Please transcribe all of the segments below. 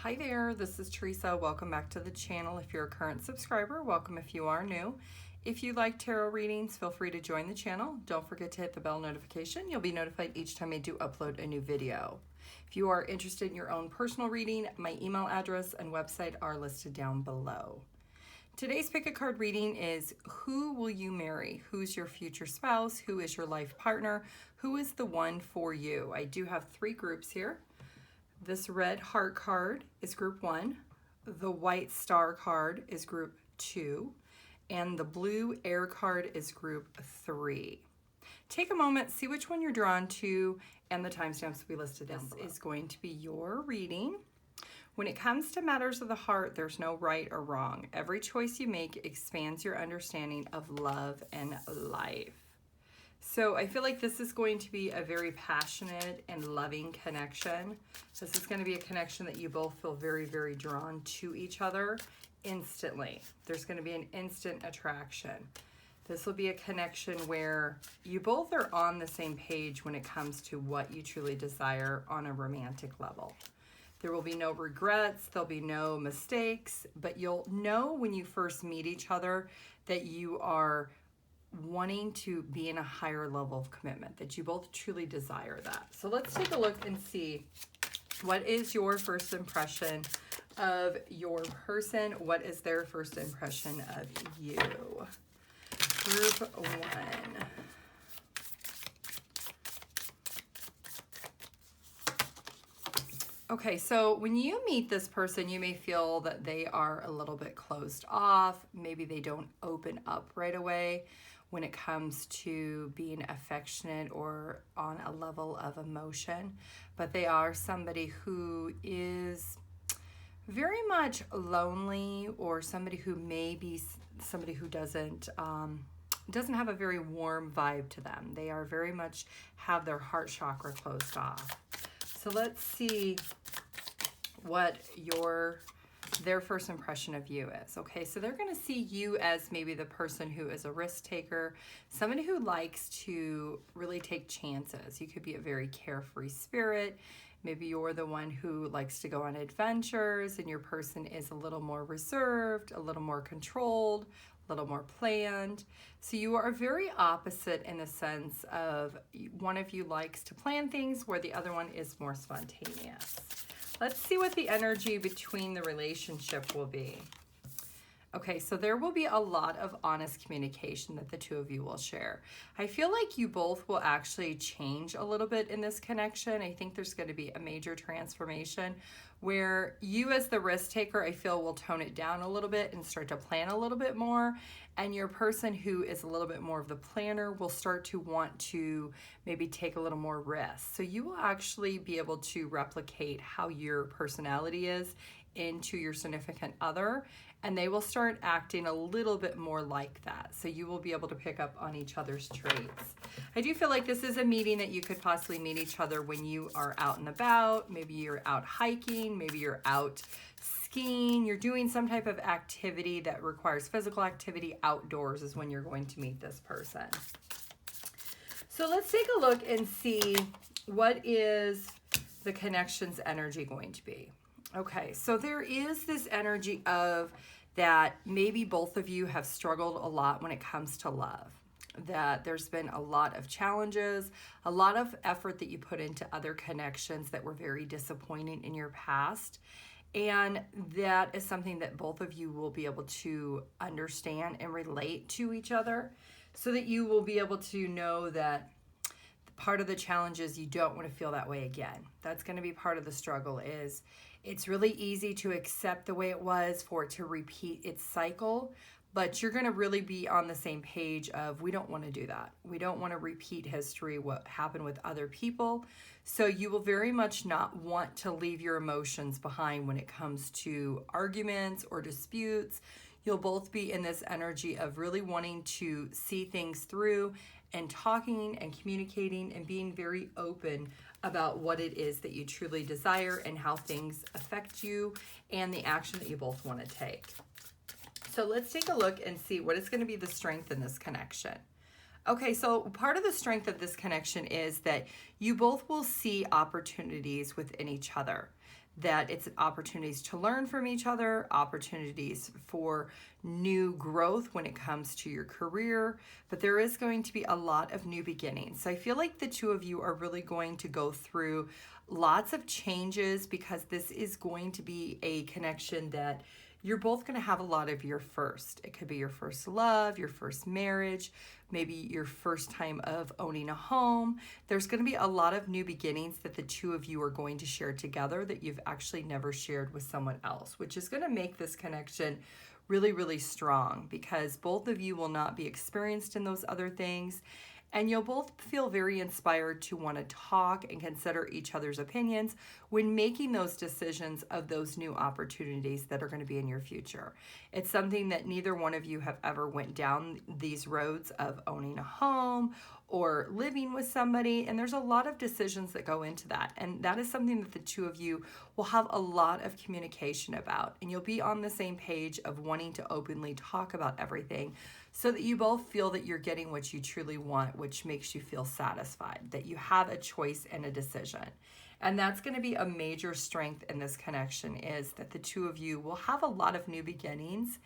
Hi there, this is Teresa. Welcome back to the channel. If you're a current subscriber, welcome if you are new. If you like tarot readings, feel free to join the channel. Don't forget to hit the bell notification. You'll be notified each time I do upload a new video. If you are interested in your own personal reading, my email address and website are listed down below. Today's pick a card reading is who will you marry? Who's your future spouse? Who is your life partner? Who is the one for you? I do have three groups here. This red heart card is group 1, the white star card is group 2, and the blue air card is group 3. Take a moment, see which one you're drawn to, and the timestamps will be listed down below. This is going to be your reading. When it comes to matters of the heart, there's no right or wrong. Every choice you make expands your understanding of love and life. So I feel like this is going to be a very passionate and loving connection. This is going to be a connection that you both feel very, very drawn to each other instantly. There's going to be an instant attraction. This will be a connection where you both are on the same page when it comes to what you truly desire on a romantic level. There will be no regrets, there'll be no mistakes, but you'll know when you first meet each other that you are wanting to be in a higher level of commitment, that you both truly desire that. So let's take a look and see what is your first impression of your person. What is their first impression of you? Group 1. Okay, so when you meet this person, you may feel that they are a little bit closed off. Maybe they don't open up right away when it comes to being affectionate or on a level of emotion, but they are somebody who is very much lonely, or somebody who may be somebody who doesn't have a very warm vibe to them. They are very much have their heart chakra closed off. So let's see what their first impression of you is. Okay, so they're going to see you as maybe the person who is a risk taker, somebody who likes to really take chances. You could be a very carefree spirit. Maybe you're the one who likes to go on adventures, and your person is a little more reserved, a little more controlled, a little more planned. So you are very opposite in the sense of one of you likes to plan things where the other one is more spontaneous. Let's see what the energy between the relationship will be. Okay, so there will be a lot of honest communication that the two of you will share. I feel like you both will actually change a little bit in this connection. I think there's going to be a major transformation where you as the risk taker, I feel, will tone it down a little bit and start to plan a little bit more. And your person who is a little bit more of the planner will start to want to maybe take a little more risk. So you will actually be able to replicate how your personality is into your significant other, and they will start acting a little bit more like that. So you will be able to pick up on each other's traits. I do feel like this is a meeting that you could possibly meet each other when you are out and about. Maybe you're out hiking, maybe you're out skiing, you're doing some type of activity that requires physical activity outdoors is when you're going to meet this person. So let's take a look and see what is the connection's energy going to be. Okay, so there is this energy of that maybe both of you have struggled a lot when it comes to love, that there's been a lot of challenges, a lot of effort that you put into other connections that were very disappointing in your past. And that is something that both of you will be able to understand and relate to each other, so that you will be able to know that part of the challenge is you don't want to feel that way again. That's going to be part of the struggle. Is it's really easy to accept the way it was, for it to repeat its cycle, but you're going to really be on the same page of we don't want to do that. We don't want to repeat history, what happened with other people. So you will very much not want to leave your emotions behind when it comes to arguments or disputes. You'll both be in this energy of really wanting to see things through and talking and communicating and being very open about what it is that you truly desire and how things affect you and the action that you both want to take. So let's take a look and see what is going to be the strength in this connection. Okay, so part of the strength of this connection is that you both will see opportunities within each other. that it's opportunities to learn from each other, opportunities for new growth when it comes to your career, but there is going to be a lot of new beginnings. So I feel like the two of you are really going to go through lots of changes because this is going to be a connection that you're both going to have a lot of your first. It could be your first love, your first marriage, maybe your first time of owning a home. There's going to be a lot of new beginnings that the two of you are going to share together that you've actually never shared with someone else, which is going to make this connection really, really strong because both of you will not be experienced in those other things. And you'll both feel very inspired to want to talk and consider each other's opinions when making those decisions of those new opportunities that are going to be in your future. It's something that neither one of you have ever went down these roads of owning a home or living with somebody. And there's a lot of decisions that go into that. And that is something that the two of you will have a lot of communication about. And you'll be on the same page of wanting to openly talk about everything so that you both feel that you're getting what you truly want, which makes you feel satisfied, that you have a choice and a decision. And that's going to be a major strength in this connection, is that the two of you will have a lot of new beginnings,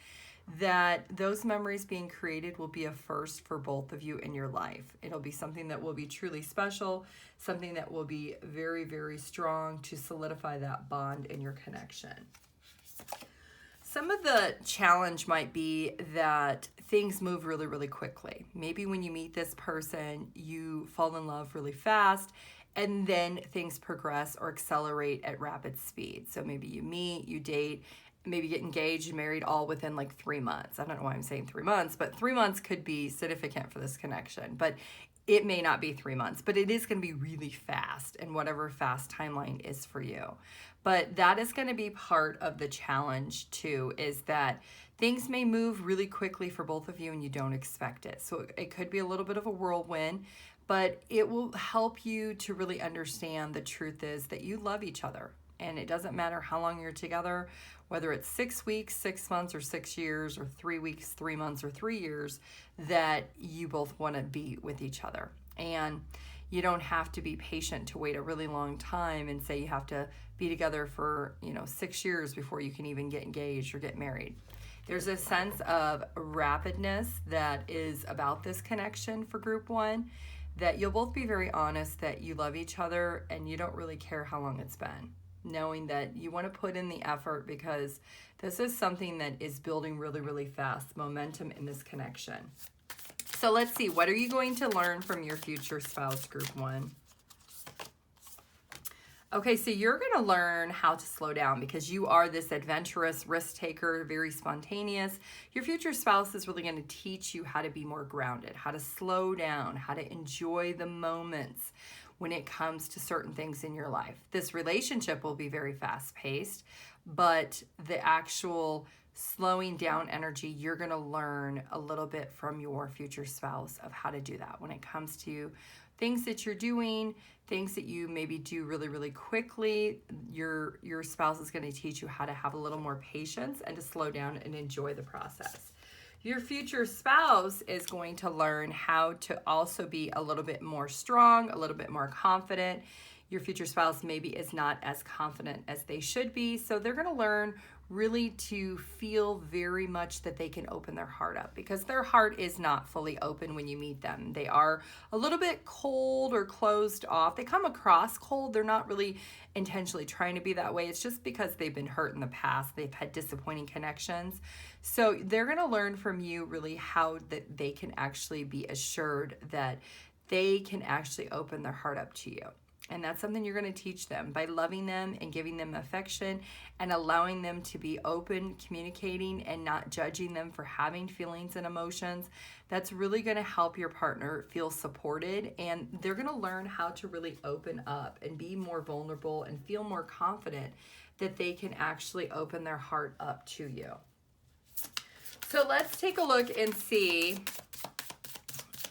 that those memories being created will be a first for both of you in your life. It'll be something that will be truly special, something that will be very, very strong to solidify that bond in your connection. Some of the challenge might be that things move really, really quickly. Maybe when you meet this person, you fall in love really fast, and then things progress or accelerate at rapid speed. So maybe you meet, you date, maybe get engaged and married all within like 3 months. I don't know why I'm saying 3 months, but 3 months could be significant for this connection. But it may not be 3 months, but it is going to be really fast, and whatever fast timeline is for you. But that is going to be part of the challenge too, is that things may move really quickly for both of you and you don't expect it. So it could be a little bit of a whirlwind, but it will help you to really understand the truth is that you love each other. And it doesn't matter how long you're together, whether it's 6 weeks, 6 months, or 6 years, or 3 weeks, 3 months, or 3 years, that you both want to be with each other. And you don't have to be patient to wait a really long time and say you have to be together for 6 years before you can even get engaged or get married. There's a sense of rapidness that is about this connection for group one, that you'll both be very honest that you love each other and you don't really care how long it's been, knowing that you want to put in the effort because this is something that is building really, really fast momentum in this connection. So let's see, what are you going to learn from your future spouse, group one? Okay, so you're going to learn how to slow down because you are this adventurous risk taker, very spontaneous. Your future spouse is really going to teach you how to be more grounded, how to slow down, how to enjoy the moments when it comes to certain things in your life. This relationship will be very fast-paced, but the actual slowing down energy, you're going to learn a little bit from your future spouse of how to do that when it comes to things that you're doing, things that you maybe do really, really quickly. Your spouse is going to teach you how to have a little more patience and to slow down and enjoy the process. Your future spouse is going to learn how to also be a little bit more strong, a little bit more confident. Your future spouse maybe is not as confident as they should be, so they're going to learn really to feel very much that they can open their heart up, because their heart is not fully open when you meet them. They are a little bit cold or closed off. They come across cold. They're not really intentionally trying to be that way. It's just because they've been hurt in the past. They've had disappointing connections. So they're going to learn from you really how that they can actually be assured that they can actually open their heart up to you. And that's something you're going to teach them by loving them and giving them affection and allowing them to be open, communicating, and not judging them for having feelings and emotions. That's really going to help your partner feel supported, and they're going to learn how to really open up and be more vulnerable and feel more confident that they can actually open their heart up to you. So let's take a look and see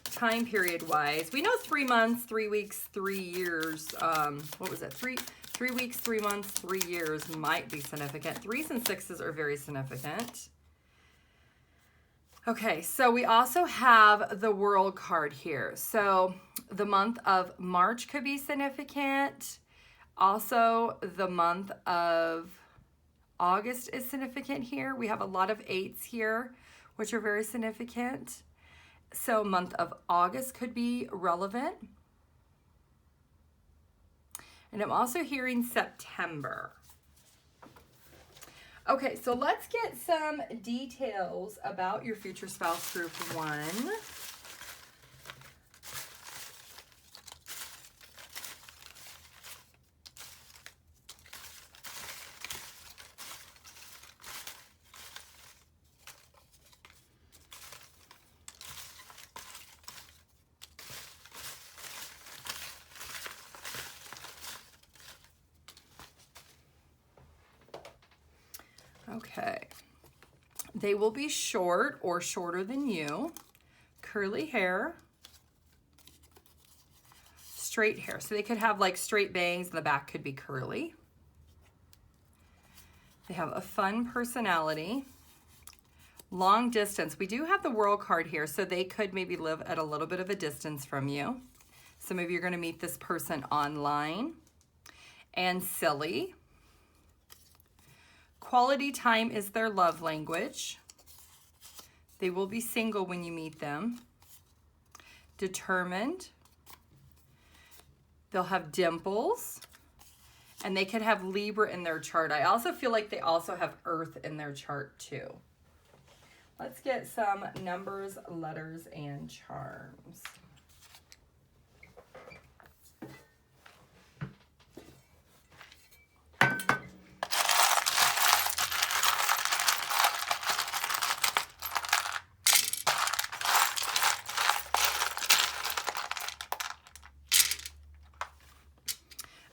time period wise. We know 3 months, 3 weeks, 3 years. What was it? Three weeks, 3 months, 3 years might be significant. 3s and 6s are very significant. Okay, so we also have the World card here. So the month of March could be significant. Also, the month of August is significant here. We have a lot of 8s here, which are very significant. So month of August could be relevant. And I'm also hearing September. Okay, so let's get some details about your future spouse group 1. Okay. They will be short or shorter than you. Curly hair. Straight hair. So they could have like straight bangs and the back could be curly. They have a fun personality. Long distance. We do have the World card here, so they could maybe live at a little bit of a distance from you. So maybe you're going to meet this person online. And silly. Quality time is their love language. They will be single when you meet them. Determined. They'll have dimples. And they could have Libra in their chart. I also feel like they also have Earth in their chart too. Let's get some numbers, letters, and charms.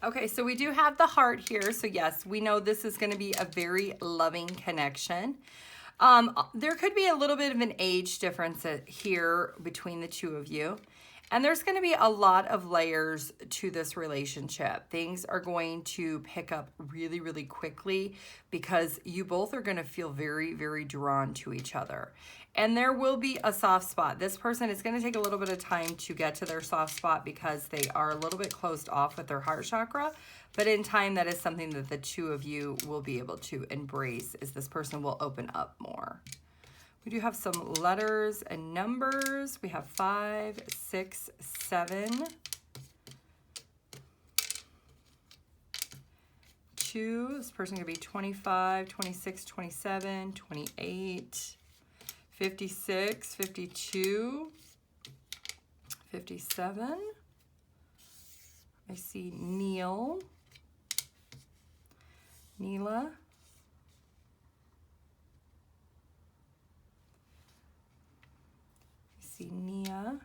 Okay, so we do have the heart here. So yes, we know this is going to be a very loving connection. There could be a little bit of an age difference here between the two of you. And there's going to be a lot of layers to this relationship. Things are going to pick up really, really quickly because you both are going to feel very, very drawn to each other. And there will be a soft spot. This person is going to take a little bit of time to get to their soft spot because they are a little bit closed off with their heart chakra. But in time, that is something that the two of you will be able to embrace, as this person will open up more. We do have some letters and numbers. We have 5, 6, 7, 2. This person could be 25, 26, 27, 28, 56, 52, 57. I see Neil, Neela. See Nia.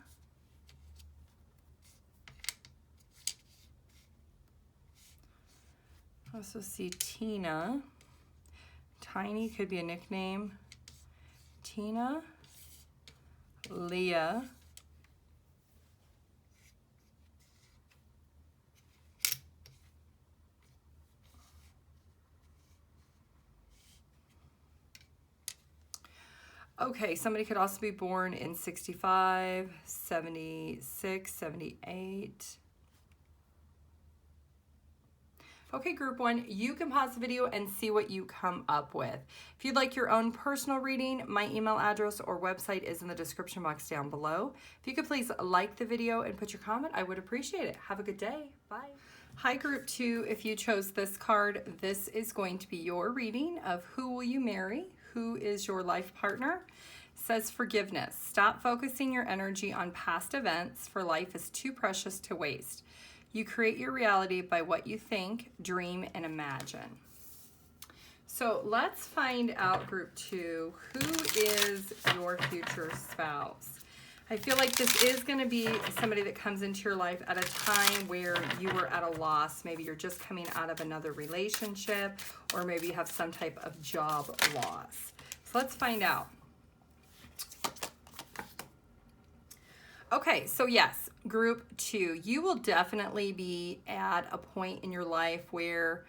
Also see Tina. Tiny could be a nickname. Tina. Leah. Okay, somebody could also be born in 65, 76, 78. Okay, group 1, you can pause the video and see what you come up with. If you'd like your own personal reading, my email address or website is in the description box down below. If you could please like the video and put your comment, I would appreciate it. Have a good day. Bye. Hi, group 2. If you chose this card, this is going to be your reading of who will you marry? Who is your life partner? It says forgiveness. Stop focusing your energy on past events, for life is too precious to waste. You create your reality by what you think, dream, and imagine. So let's find out, group 2, who is your future spouse? I feel like this is going to be somebody that comes into your life at a time where you were at a loss. Maybe you're just coming out of another relationship, or maybe you have some type of job loss. So let's find out. Okay, so yes, group 2, you will definitely be at a point in your life where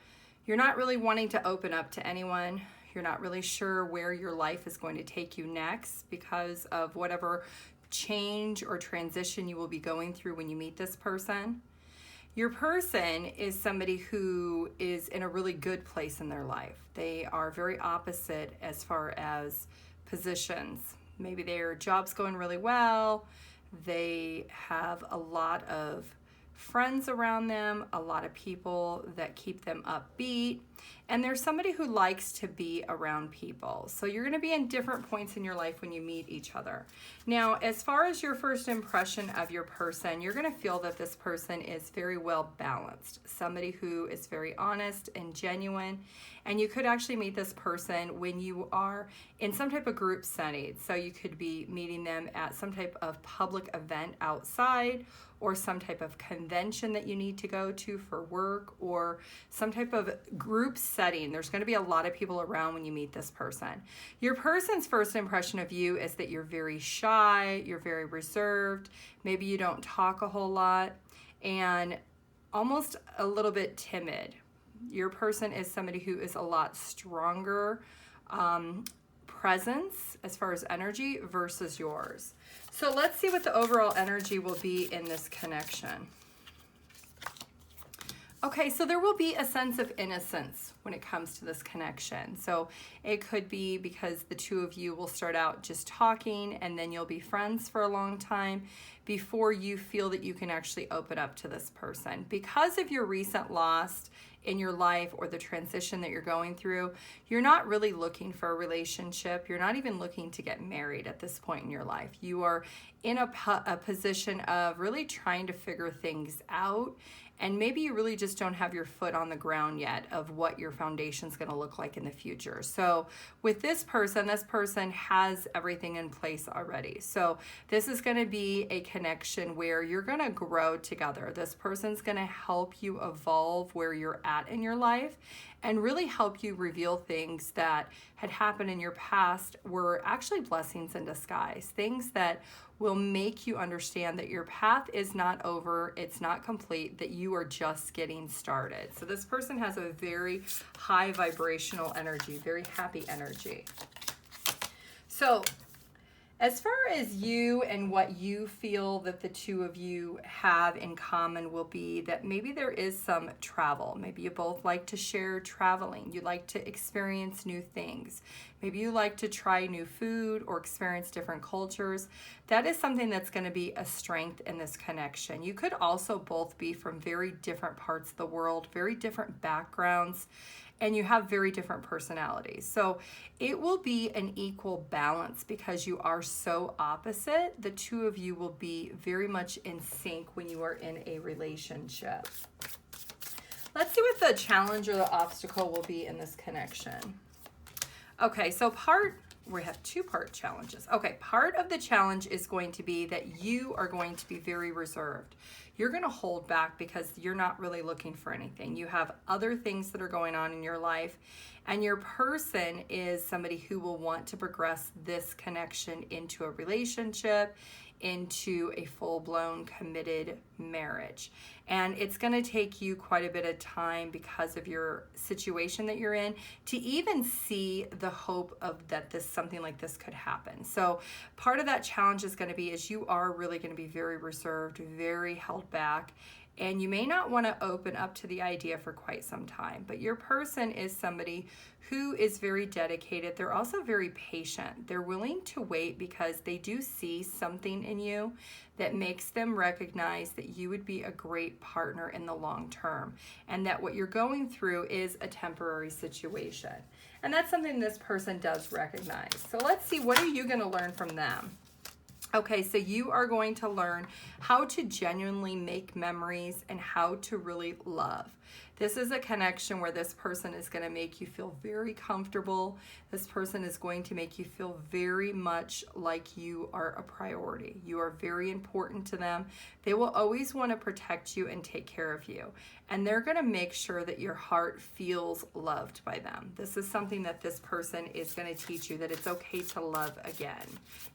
you're not really wanting to open up to anyone. You're not really sure where your life is going to take you next because of whatever change or transition you will be going through when you meet this person. Your person is somebody who is in a really good place in their life. They are very opposite as far as positions. Maybe their job's going really well. They have a lot of friends around them, a lot of people that keep them upbeat, and there's somebody who likes to be around people. So you're going to be in different points in your life when you meet each other. Now, as far as your first impression of your person, you're going to feel that this person is very well balanced, somebody who is very honest and genuine, and you could actually meet this person when you are in some type of group setting. So you could be meeting them at some type of public event outside, or some type of convention that you need to go to for work, or some type of group setting. There's going to be a lot of people around when you meet this person. Your person's first impression of you is that you're very shy, you're very reserved, maybe you don't talk a whole lot, and almost a little bit timid. Your person is somebody who is a lot stronger presence as far as energy versus yours. So let's see what the overall energy will be in this connection. Okay, so there will be a sense of innocence when it comes to this connection. So it could be because the two of you will start out just talking, and then you'll be friends for a long time before you feel that you can actually open up to this person. Because of your recent loss in your life or the transition that you're going through, you're not really looking for a relationship. You're not even looking to get married at this point in your life. You are in a position of really trying to figure things out, and maybe you really just don't have your foot on the ground yet of what your foundation is going to look like in the future. So with this person has everything in place already. So this is going to be a connection where you're going to grow together. This person's going to help you evolve where you're at in your life, and really help you reveal things that had happened in your past were actually blessings in disguise. Things that will make you understand that your path is not over, it's not complete, that you are just getting started. So this person has a very high vibrational energy, very happy energy. So as far as you and what you feel that the two of you have in common will be that maybe there is some travel. Maybe you both like to share traveling. You like to experience new things. Maybe you like to try new food or experience different cultures. That is something that's going to be a strength in this connection. You could also both be from very different parts of the world, very different backgrounds, and you have very different personalities. So it will be an equal balance because you are so opposite. The two of you will be very much in sync when you are in a relationship. Let's see what the challenge or the obstacle will be in this connection. Okay, so we have two-part challenges. Okay, part of the challenge is going to be that you are going to be very reserved. You're going to hold back because you're not really looking for anything. You have other things that are going on in your life, and your person is somebody who will want to progress this connection into a relationship, into a full-blown committed marriage. And it's going to take you quite a bit of time because of your situation that you're in to even see the hope of that something like this could happen. So part of that challenge is going to be you are really going to be very reserved, very held back, and you may not want to open up to the idea for quite some time. But your person is somebody who is very dedicated. They're also very patient. They're willing to wait because they do see something in you that makes them recognize that you would be a great partner in the long term, and that what you're going through is a temporary situation. And that's something this person does recognize. So let's see, what are you going to learn from them? Okay, so you are going to learn how to genuinely make memories and how to really love. This is a connection where this person is going to make you feel very comfortable. This person is going to make you feel very much like you are a priority. You are very important to them. They will always want to protect you and take care of you. And they're going to make sure that your heart feels loved by them. This is something that this person is going to teach you, that it's okay to love again.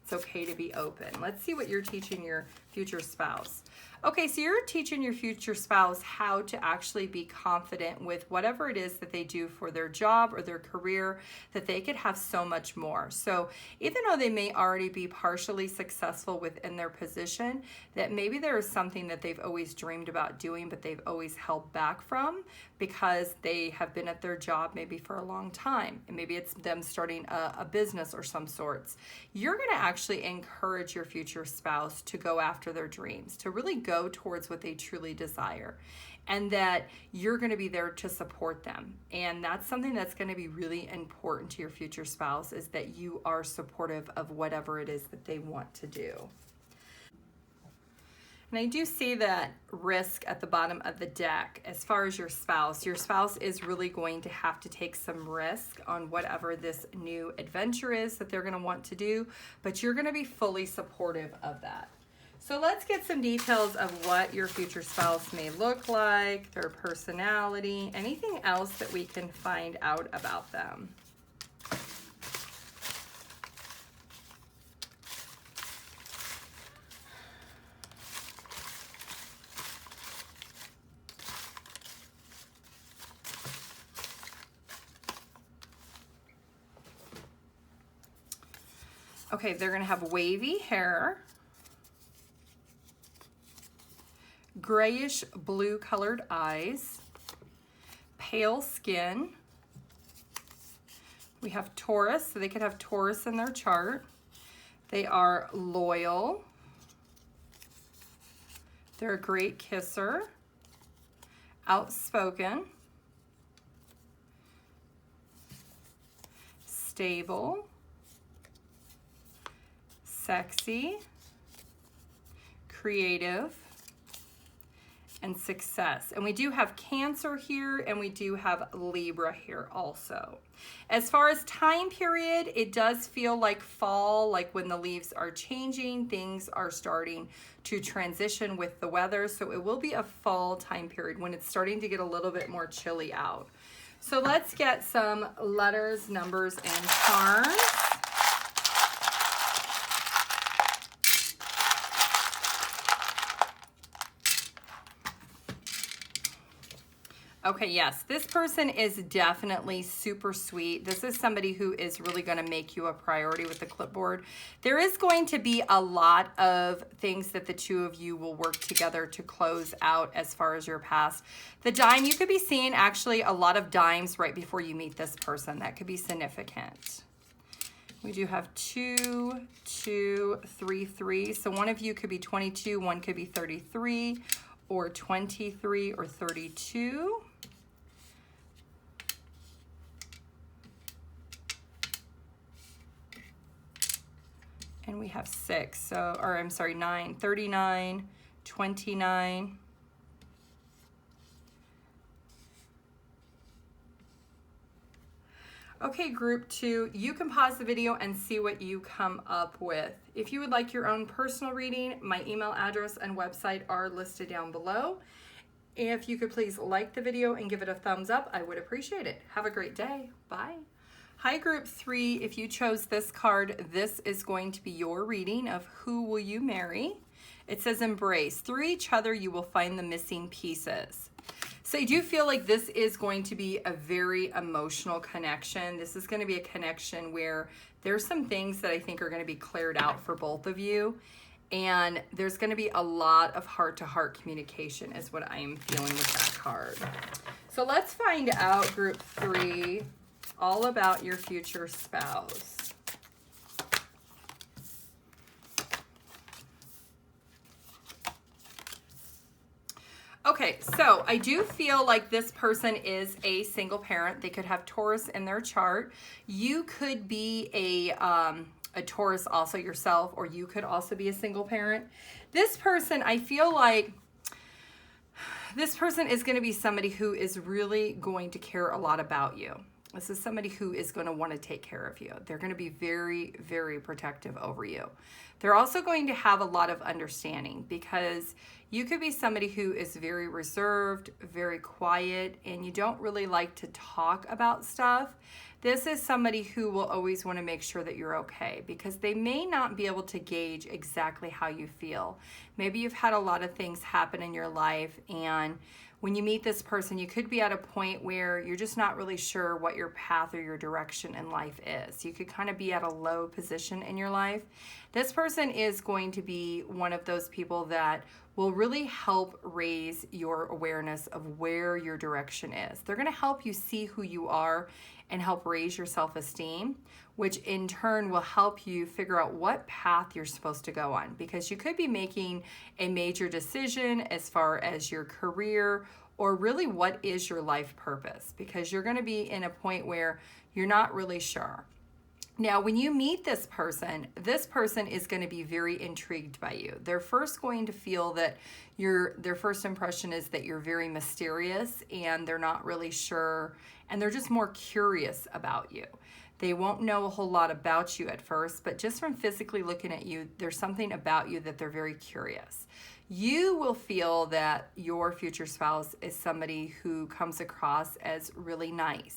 It's okay to be open. Let's see what you're teaching your future spouse. Okay, so you're teaching your future spouse how to actually be confident with whatever it is that they do for their job or their career, that they could have so much more. So even though they may already be partially successful within their position, that maybe there is something that they've always dreamed about doing, but they've always held back from because they have been at their job maybe for a long time. And maybe it's them starting a business or some sorts. You're going to actually encourage your future spouse to go after their dreams, to really go towards what they truly desire, and that you're going to be there to support them. And that's something that's going to be really important to your future spouse, is that you are supportive of whatever it is that they want to do. And I do see that risk at the bottom of the deck. As far as your spouse is really going to have to take some risk on whatever this new adventure is that they're going to want to do, but you're going to be fully supportive of that. So let's get some details of what your future spouse may look like, their personality, anything else that we can find out about them. Okay, they're going to have wavy hair, grayish blue colored eyes, pale skin. We have Taurus, so they could have Taurus in their chart. They are loyal. They're a great kisser, outspoken, stable, sexy, creative, and success. And we do have Cancer here, and we do have Libra here also. As far as time period, it does feel like fall, like when the leaves are changing, things are starting to transition with the weather. So it will be a fall time period when it's starting to get a little bit more chilly out. So let's get some letters, numbers, and charms. Okay, yes, this person is definitely super sweet. This is somebody who is really going to make you a priority with the clipboard. There is going to be a lot of things that the two of you will work together to close out as far as your past. The dime, you could be seeing actually a lot of dimes right before you meet this person. That could be significant. We do have 2, 2, 3, 3. So one of you could be 22, one could be 33, or 23, or 32. And we have 6, so, or I'm sorry, 9, 39, 29. Okay, group 2, you can pause the video and see what you come up with. If you would like your own personal reading, my email address and website are listed down below. If you could please like the video and give it a thumbs up, I would appreciate it. Have a great day. Bye. Hi, group 3. If you chose this card, this is going to be your reading of Who Will You Marry? It says embrace. Through each other, you will find the missing pieces. So I do feel like this is going to be a very emotional connection. This is going to be a connection where there's some things that I think are going to be cleared out for both of you. And there's going to be a lot of heart-to-heart communication is what I am feeling with that card. So let's find out, group 3, all about your future spouse. Okay, so I do feel like this person is a single parent. They could have Taurus in their chart. You could be a Taurus also yourself, or you could also be a single parent. This person, I feel like this person is going to be somebody who is really going to care a lot about you. This is somebody who is going to want to take care of you. They're going to be very, very protective over you. They're also going to have a lot of understanding, because you could be somebody who is very reserved, very quiet, and you don't really like to talk about stuff. This is somebody who will always want to make sure that you're okay, because they may not be able to gauge exactly how you feel. Maybe you've had a lot of things happen in your life, and when you meet this person, you could be at a point where you're just not really sure what your path or your direction in life is. You could kind of be at a low position in your life. This person is going to be one of those people that will really help raise your awareness of where your direction is. They're going to help you see who you are and help raise your self-esteem, which in turn will help you figure out what path you're supposed to go on, because you could be making a major decision as far as your career, or really what is your life purpose, because you're going to be in a point where you're not really sure. Now, when you meet this person is going to be very intrigued by you. They're first going to feel that their first impression is that you're very mysterious, and they're not really sure, and they're just more curious about you. They won't know a whole lot about you at first, but just from physically looking at you, there's something about you that they're very curious. You will feel that your future spouse is somebody who comes across as really nice.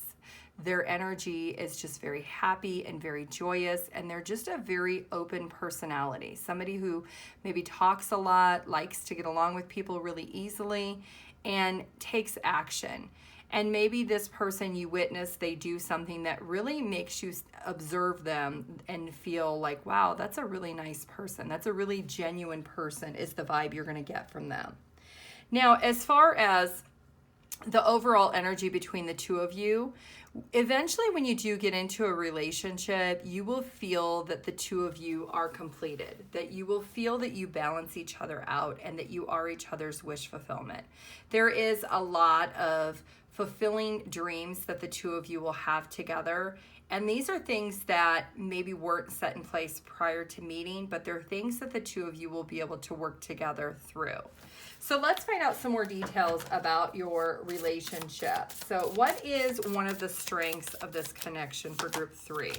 Their energy is just very happy and very joyous, and they're just a very open personality. Somebody who maybe talks a lot, likes to get along with people really easily, and takes action. And maybe this person you witness, they do something that really makes you observe them and feel like, wow, that's a really nice person. That's a really genuine person, is the vibe you're going to get from them. Now, as far as the overall energy between the two of you, eventually when you do get into a relationship, you will feel that the two of you are completed, that you will feel that you balance each other out, and that you are each other's wish fulfillment. There is a lot of fulfilling dreams that the two of you will have together. And these are things that maybe weren't set in place prior to meeting, but they're things that the two of you will be able to work together through. So let's find out some more details about your relationship. So what is one of the strengths of this connection for group 3?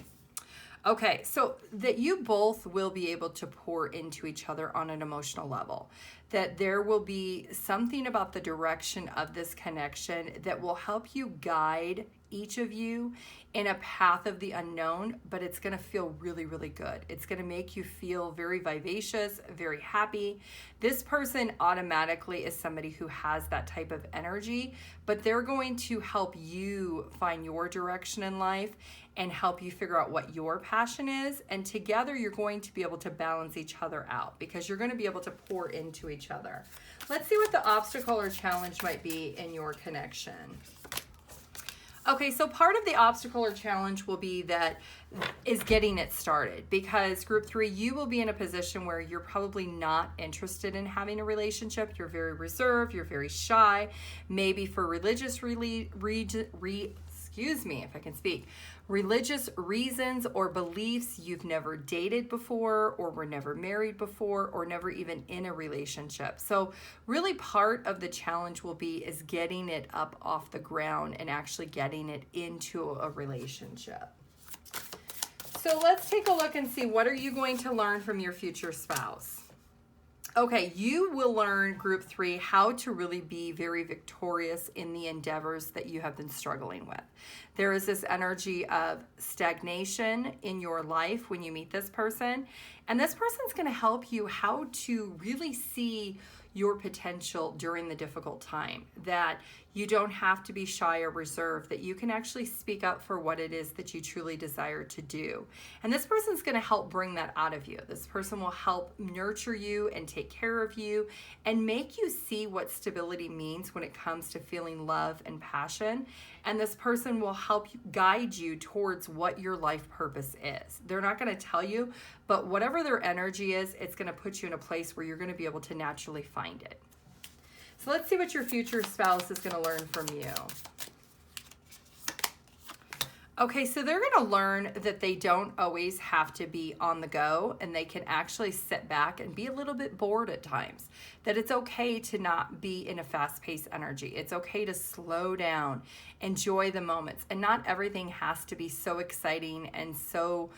Okay, so that you both will be able to pour into each other on an emotional level. That there will be something about the direction of this connection that will help you guide each of you in a path of the unknown, but it's going to feel really, really good. It's going to make you feel very vivacious, very happy. This person automatically is somebody who has that type of energy, but they're going to help you find your direction in life and help you figure out what your passion is. And together you're going to be able to balance each other out, because you're going to be able to pour into each other. Let's see what the obstacle or challenge might be in your connection. Okay, so part of the obstacle or challenge will be is getting it started, because group 3, you will be in a position where you're probably not interested in having a relationship. You're very reserved, you're very shy, maybe for religious religious reasons or beliefs. You've never dated before, or were never married before, or never even in a relationship. So really part of the challenge will be is getting it up off the ground and actually getting it into a relationship. So let's take a look and see, what are you going to learn from your future spouse? Okay, you will learn, group 3, how to really be very victorious in the endeavors that you have been struggling with. There is this energy of stagnation in your life when you meet this person, and this person's going to help you how to really see your potential during the difficult time, that you don't have to be shy or reserved, that you can actually speak up for what it is that you truly desire to do. And this person's going to help bring that out of you. This person will help nurture you and take care of you and make you see what stability means when it comes to feeling love and passion. And this person will help guide you towards what your life purpose is. They're not going to tell you, but whatever their energy is, it's going to put you in a place where you're going to be able to naturally find it. So let's see what your future spouse is going to learn from you. Okay, so they're going to learn that they don't always have to be on the go, and they can actually sit back and be a little bit bored at times. That it's okay to not be in a fast-paced energy. It's okay to slow down, enjoy the moments, and not everything has to be so exciting and so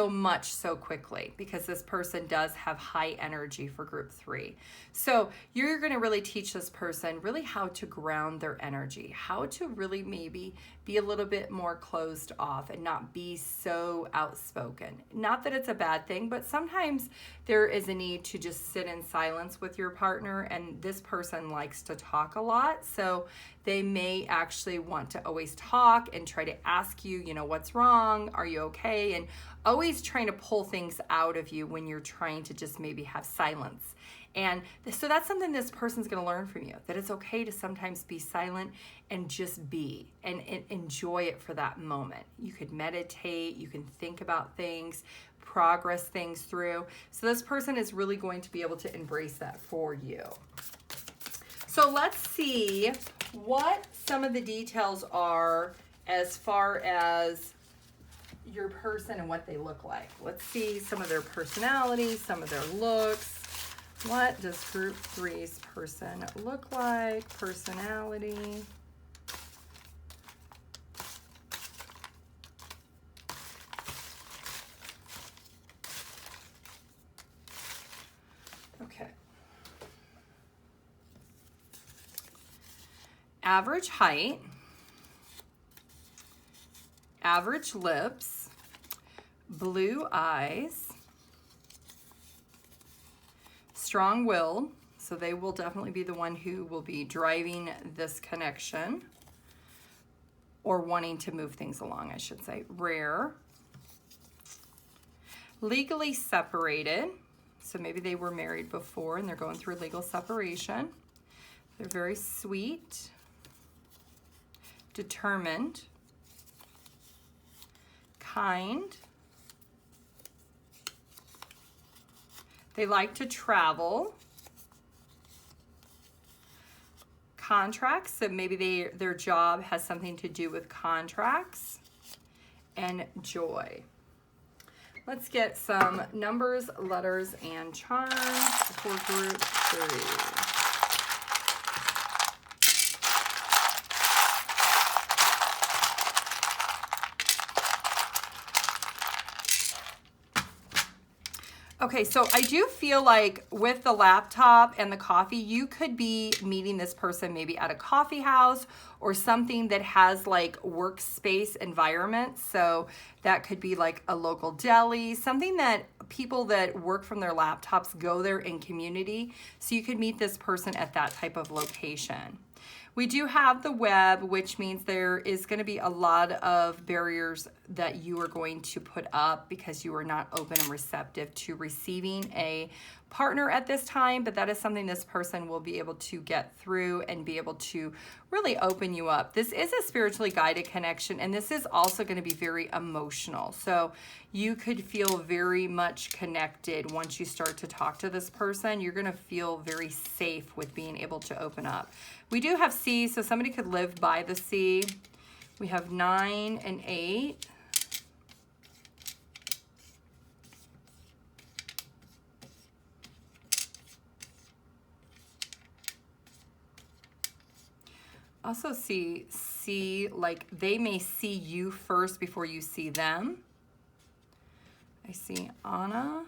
much so quickly, because this person does have high energy for group 3. So you're going to really teach this person really how to ground their energy, how to really maybe be a little bit more closed off and not be so outspoken. Not that it's a bad thing, but sometimes there is a need to just sit in silence with your partner, and this person likes to talk a lot. So they may actually want to always talk and try to ask you, you know, what's wrong? Are you okay? And always trying to pull things out of you when you're trying to just maybe have silence. And so that's something this person's going to learn from you, that it's okay to sometimes be silent and just be and enjoy it for that moment. You could meditate, you can think about things, progress things through. So this person is really going to be able to embrace that for you. So let's see what some of the details are as far as your person and what they look like. Let's see some of their personality, some of their looks. What does group 3's person look like? Personality. Okay. Average height. Average lips. Blue eyes. Strong-willed, so they will definitely be the one who will be driving this connection or wanting to move things along, I should say. Rare. Legally separated, so maybe they were married before and they're going through legal separation. They're very sweet. Determined. Kind. They like to travel. Contracts, so maybe their job has something to do with contracts. And joy. Let's get some numbers, letters, and charms for group 3. Okay, so I do feel like with the laptop and the coffee, you could be meeting this person maybe at a coffee house or something that has like workspace environment. So that could be like a local deli, something that people that work from their laptops go there in community. So you could meet this person at that type of location. We do have the web, which means there is going to be a lot of barriers that you are going to put up because you are not open and receptive to receiving a partner at this time, but that is something this person will be able to get through and be able to really open you up. This is a spiritually guided connection, and this is also going to be very emotional. So you could feel very much connected once you start to talk to this person. You're going to feel very safe with being able to open up. We do have sea, so somebody could live by the sea. We have 9 and 8. Also see like they may see you first before you see them. I see Anna.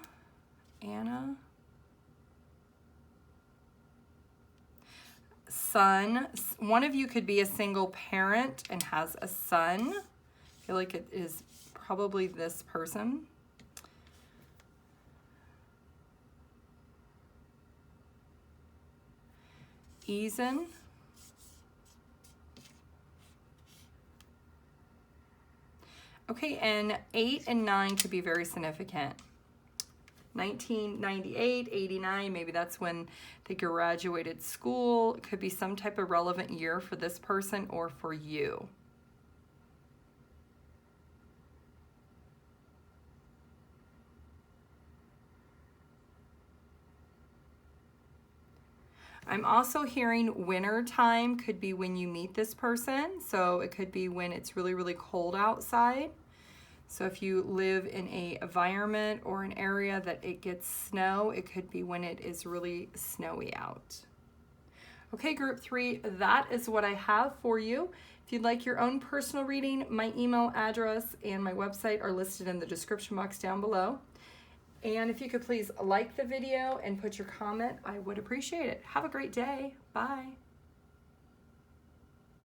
Son. One of you could be a single parent and has a son. I feel like it is probably this person. Eason. Okay, and 8 and 9 could be very significant. 1998, 89, maybe that's when they graduated school. It could be some type of relevant year for this person or for you. I'm also hearing winter time could be when you meet this person. So it could be when it's really, really cold outside. So if you live in a environment or an area that it gets snow, it could be when it is really snowy out. Okay, group 3, that is what I have for you. If you'd like your own personal reading, my email address and my website are listed in the description box down below. And if you could please like the video and put your comment, I would appreciate it. Have a great day. Bye.